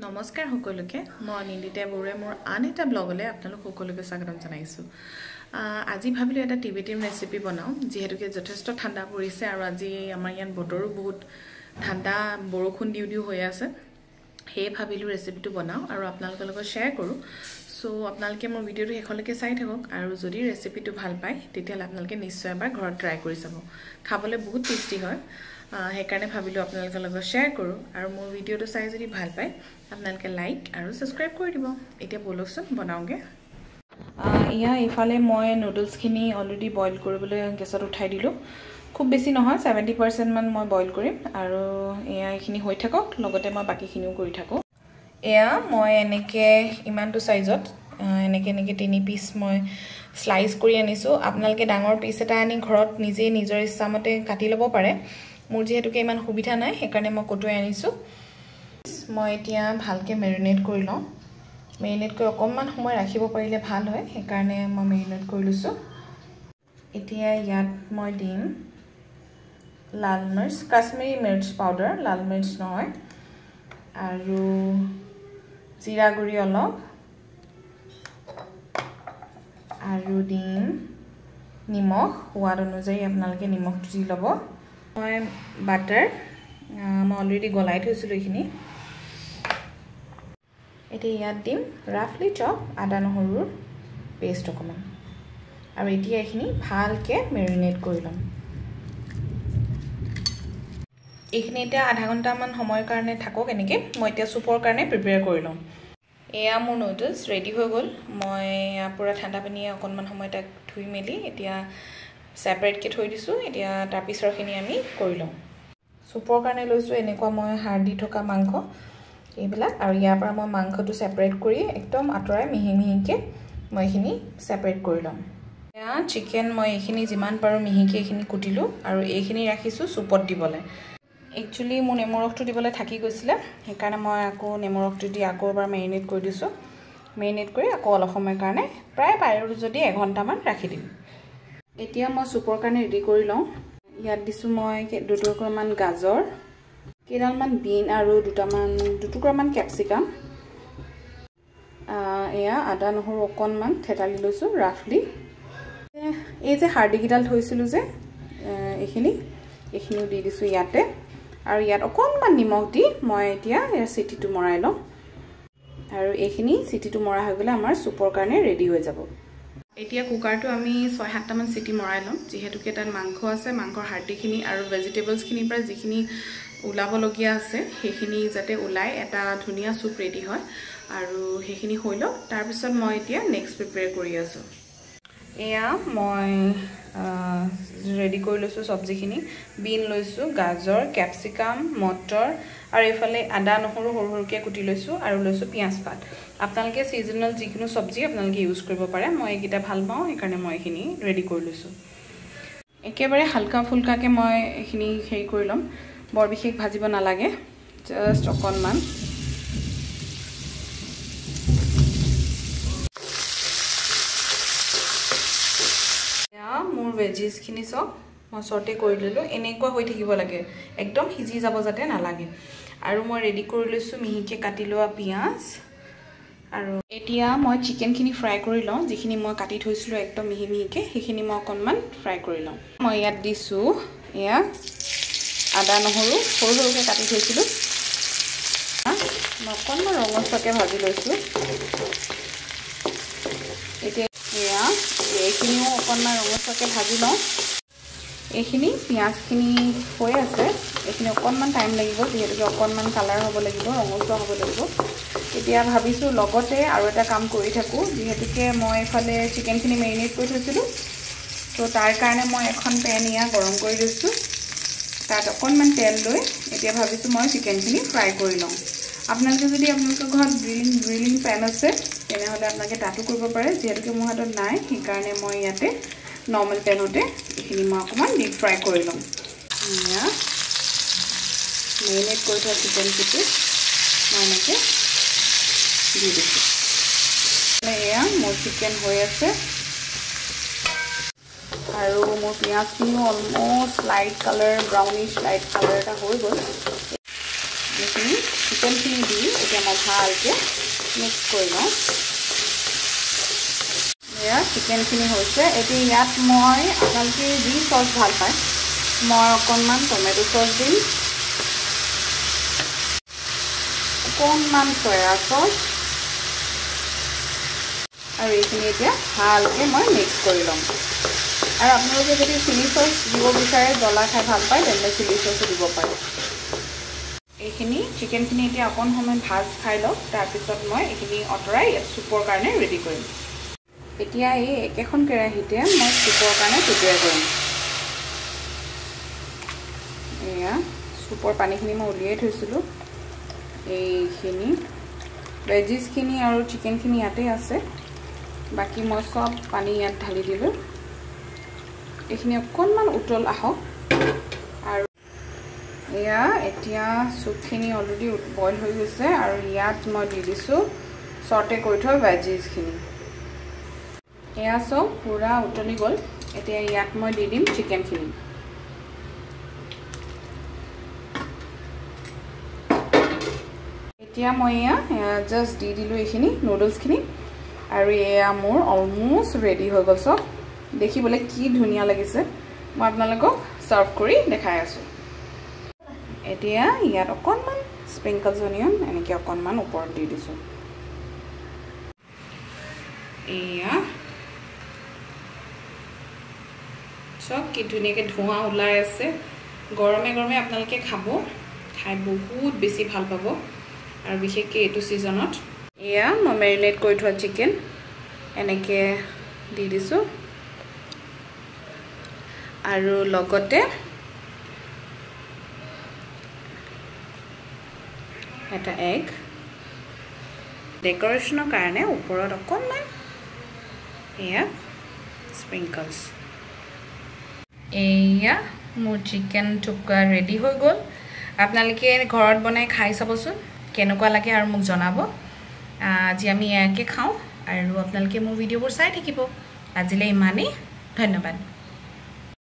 নমস্কাৰ সকলোকে মই নিন্দিতা বৰুৱে মোৰ আন এটা ব্লগলৈ আপোনালোক সকলোকে স্বাগতম জনাইছো। আজি ভাবিলো এটা টিবেটিয়ান ৰেচিপি বনাও যেহেতুকে যথেষ্ট ঠাণ্ডা পৰিছে আৰু আজি আমাৰ ইয়াত বতৰো বহুত ঠাণ্ডা বৰষুণ দিউ হৈ আছে। সেই ভাবিলো ৰেচিপিটো বনাও আৰু আপোনালোকৰ লগত শ্বেয়াৰ কৰো। সো আপোনালোকে মোৰ ভিডিওটো শেষলৈকে চাই থাকক আৰু যদি ৰেচিপিটো ভাল পায় তেতিয়ালে আপোনালোকে নিশ্চয় এবাৰ ঘৰত ট্ৰাই কৰি চাব। খাবলৈ বহুত টেষ্টি হয়। সেইকাৰণে ভাবিলো আপোনালোকৰ লগত শ্বেয়াৰ কৰো আৰু মোৰ ভিডিওটো চাই যদি ভাল পায় আপোনালোকে লাইক আৰু সাবস্ক্ৰাইব কৰি দিব। এতিয়া বলকচোন বনাওগে। ইফালে মই নুডলছখিনি অলৰেডি বইল কৰিবলৈ গেছত উঠাই দিলো। খুব বেছি নহয় 70% মান মই বইল কৰিম আৰু এইখিনি হৈ থাকক লগতে মই বাকিখিনিও কৰি থাকো। মই এনেকে ইমানটো সাইজত এনেকে 3 পিস মই স্লাইস কৰি আনিছো। আপোনালোকে ডাঙৰ পিস এটা আনি ঘৰত নিজে নিজৰ ইচ্ছামতে কাটি ল'ব পাৰে। মোৰ যেহেতুকে ইমান সুবিধা নাই সেইকাৰণে মই কটুৱাই আনিছো। মই এতিয়া ভালকে মেৰিনেট কৰি লওঁ। মেৰিনেট কৰি অকণমান সময় ৰাখিব পাৰিলে ভাল হয়, সেইকাৰণে মই মেৰিনেট কৰি লৈছো। এতিয়া ইয়াত মই দিম লাল মিৰ্চ, কাশ্মীৰী মিৰ্চ পাউডাৰ, লাল মিৰ্চ নহয়, আৰু জিৰা গুৰি অলপ, আৰু দিম নিমখ সোৱাদ অনুযায়ী আপোনালোকে নিমখটো দি ল'ব। মই বাটাৰ মই অলৰেডি গলাই থৈছিলো এইখিনি। এতিয়া ইয়াত দিম ৰাফলি চপ আদা নহৰুৰ পেষ্ট অকমান, আৰু এতিয়া এইখিনি ভালকে মেৰিনেট কৰি ল'ম। এইখিনি এতিয়া আধা ঘণ্টামান সময়ৰ কাৰণে থাকক এনেকে। মই এতিয়া চুপৰ কাৰণে প্ৰিপেয়াৰ কৰি ল'ম। মোৰ নুডলছ ৰেডি হৈ গ'ল। মই পুৰা ঠাণ্ডা পানীয়ে অকণমান সময় তাক ধুই মেলি এতিয়া সেপাৰেটকৈ থৈ দিছো। এতিয়া তাৰ পিছৰখিনি আমি কৰি লওঁ। চুপৰ কাৰণে লৈছো এনেকুৱা মই হাড় দি থকা মাংস এইবিলাক, আৰু ইয়াৰ পৰা মই মাংসটো সেপাৰেট কৰি একদম আঁতৰাই মিহি মিহিকে মই এইখিনি সেপাৰেট কৰি ল'ম। চিকেন মই এইখিনি যিমান পাৰো মিহিকে এইখিনি কুটিলো আৰু এইখিনি ৰাখিছো চুপত দিবলৈ। একচুয়ালি মোৰ নেমু ৰসটো দিবলৈ থাকি গৈছিলে, সেইকাৰণে মই আকৌ নেমু ৰসটো দি আকৌ এবাৰ মেৰিনেট কৰি দিছো। মেৰিনেট কৰি আকৌ অলপ সময়ৰ কাৰণে প্ৰায় পাৰো যদি 1 ঘণ্টামান ৰাখি দিম। এতিয়া মই চুপৰ কাৰণে ৰেডি কৰি লওঁ। ইয়াত দিছো মই 2 টুকুৰামান গাজৰ, কেইডালমান বিন আৰু দুটুকুৰামান কেপচিকাম। আদা নহৰু অকণমান থেতালি লৈছো ৰাফলি। এই যে হাৰ্ডিকিডাল থৈছিলো যে এইখিনিও দি দিছো ইয়াতে, আৰু ইয়াত অকণমান নিমখ দি মই এতিয়া চিটিটো মৰাই লওঁ, আৰু এইখিনি চিটিটো মৰা হৈ গ'লে আমাৰ চুপৰ কাৰণে ৰেডি হৈ যাব। এতিয়া কুকাৰটো আমি 6-7টা মান চিটি মৰাই লম, যেহেতুকে তাত মাংস আছে, মাংসৰ হাৰ্ডিখিনি আৰু ভেজিটেবলছখিনিৰ পৰা যিখিনি ওলাবলগীয়া আছে সেইখিনি যাতে ওলাই এটা ধুনীয়া চুপ ৰেডি হয়, আৰু সেইখিনি হৈ লওক। তাৰপিছত মই এতিয়া নেক্সট প্ৰিপেয়াৰ কৰি আছো। মই ৰেডি কৰি লৈছো চব্জিখিনি। বিন লৈছো, গাজৰ, কেপচিকাম, মটৰ, আৰু এইফালে আদা নহৰু সৰু সৰুকৈ কুটি লৈছো, আৰু লৈছো পিঁয়াজ পাত। আপোনালোকে সিজনেল যিকোনো চব্জি আপোনালোকে ইউজ কৰিব পাৰে। মই এইকেইটা ভাল পাওঁ সেইকাৰণে মই এইখিনি ৰেডি কৰি লৈছো। একেবাৰে হালকা ফুলকাকে মই এইখিনি হেৰি কৰি ল'ম, বৰ বিশেষ ভাজিব নালাগে, জাষ্ট অকণমান। মোৰ ভেজিছখিনি চব মই সৰ্টে কৰি ললো। এনেকুৱা হৈ থাকিব লাগে, একদম সিজি যাব যাতে নালাগে। আৰু মই ৰেডি কৰি লৈছো মিহিকে কাটি লোৱা পিঁয়াজ। আৰু এতিয়া মই চিকেনখিনি ফ্ৰাই কৰি লওঁ, যিখিনি মই কাটি থৈছিলো একদম মিহি মিহিকে, সেইখিনি মই অকণমান ফ্ৰাই কৰি লওঁ। মই ইয়াত দিছো আদা নহৰু সৰু সৰুকৈ কাটি থৈছিলো। মই অকণমান ৰঙচুৱাকৈ ভাজি লৈছো। এতিয়া এইখিনিও অকণমান ৰঙচুৱাকৈ ভাজি লওঁ। এইখিনি পিঁয়াজখিনি হৈ আছে, এইখিনি অকণমান টাইম লাগিব, যিহেতুকে অকণমান কালাৰ হ'ব লাগিব, ৰঙচুৱা হ'ব লাগিব। এতিয়া ভাবিছোঁ লগতে আৰু এটা কাম কৰি থাকোঁ, যিহেতুকে মই এইফালে চিকেনখিনি মেৰিনেট কৰি থৈছিলোঁ, তো তাৰ কাৰণে মই এখন পেন গৰম কৰি লৈছোঁ। তাত অকণমান তেল লৈ এতিয়া ভাবিছোঁ মই চিকেনখিনি ফ্ৰাই কৰি লওঁ। আপোনালোকে যদি আপোনালোকৰ ঘৰত গ্ৰিলিং পেন আছে তেনেহ'লে আপোনালোকে তাতো কৰিব পাৰে, যিহেতুকে মোৰ হাতত নাই সেইকাৰণে মই ইয়াতে নৰ্মেল পেনতে এইখিনি মই অকণমান ডিপ ফ্ৰাই কৰি লওঁ। মেৰিনেট কৰি থোৱা চিকেনখিনি মই এনেকৈ দি দিছোঁ। মোৰ চিকেন হৈ আছে, আৰু মোৰ পিঁয়াজখিনিও almost light colour, brownish light colour এটা হৈ গ'ল। এইখিনি চিকেনখিনি দি এতিয়া মই ভালকৈ মিক্স কৰি লওঁ এয়া চিকেনখিনি হৈছে এতিয়া ইয়াত মই আপোনালোকে যি চচ ভাল পায় মই অকণমান টমেটো চচ দিম অকণমান চয়া চচ আৰু এইখিনি এতিয়া ভালকৈ মই মিক্স কৰি ল'ম আৰু আপোনালোকে যদি চিলি চচ দিব বিচাৰে জ্বলা খাই ভাল পায় তেন্তে চিলি চচো দিব পাৰে এইখিনি চিকেনখিনি এতিয়া অকণ সময় ভাজ খাই লওক তাৰপিছত মই এইখিনি অঁতৰাই ইয়াত চুপৰ কাৰণে ৰেডি কৰিম এতিয়া এই একেখন কেৰাহীতে মই চুপৰ কাৰণে প্ৰিপেয়াৰ কৰিম এয়া চুপৰ পানীখিনি মই উলিয়াই থৈছিলোঁ এইখিনি ভেজিছখিনি আৰু চিকেনখিনি ইয়াতে আছে বাকী মই সব পানী ইয়াত ঢালি দিলোঁ এইখিনি অকণমান উতল আহক আৰু এয়া এতিয়া চুপখিনি অলৰেডি বইল হৈ গৈছে আৰু ইয়াত মই দি দিছোঁ চৰ্টে কৰি থোৱা ভেজিছখিনি এয়া চব পুৰা উতলি গ'ল এতিয়া ইয়াত মই দি দিম চিকেনখিনি এতিয়া মই এয়া জাষ্ট দি দিলোঁ এইখিনি নুডলছখিনি আৰু এয়া মোৰ অলমোষ্ট ৰেডি হৈ গ'ল চব দেখিবলৈ কি ধুনীয়া লাগিছে মই আপোনালোকক সাৰ্ভ কৰি দেখাই আছোঁ এতিয়া ইয়াত অকণমান স্প্ৰিংকলছ অনিয়ন এনেকৈ অকণমান ওপৰত দি দিছোঁ এয়া চব কি ধুনীয়াকৈ ধোঁৱা ওলাই আছে গৰমে গৰমে আপোনালোকে খাব খাই বহুত বেছি ভাল পাব আৰু বিশেষকৈ এইটো ছিজনত এয়া মই মেৰিনেট কৰি থোৱা চিকেন এনেকৈ দি দিছোঁ আৰু লগতে এটা এগ ডেকৰেশ্যনৰ কাৰণে ওপৰত অকণমান এয়া স্প্ৰিংকলছ এয়া মোৰ চিকেন টুকা ৰেডি হৈ গ'ল আপোনালোকে ঘৰত বনাই খাই চাবচোন কেনেকুৱা লাগে আৰু মোক জনাব আজি আমি ইয়াকে খাওঁ আৰু আপোনালোকে মোৰ ভিডিঅ'বোৰ চাই থাকিব আজিলৈ ইমানেই ধন্যবাদ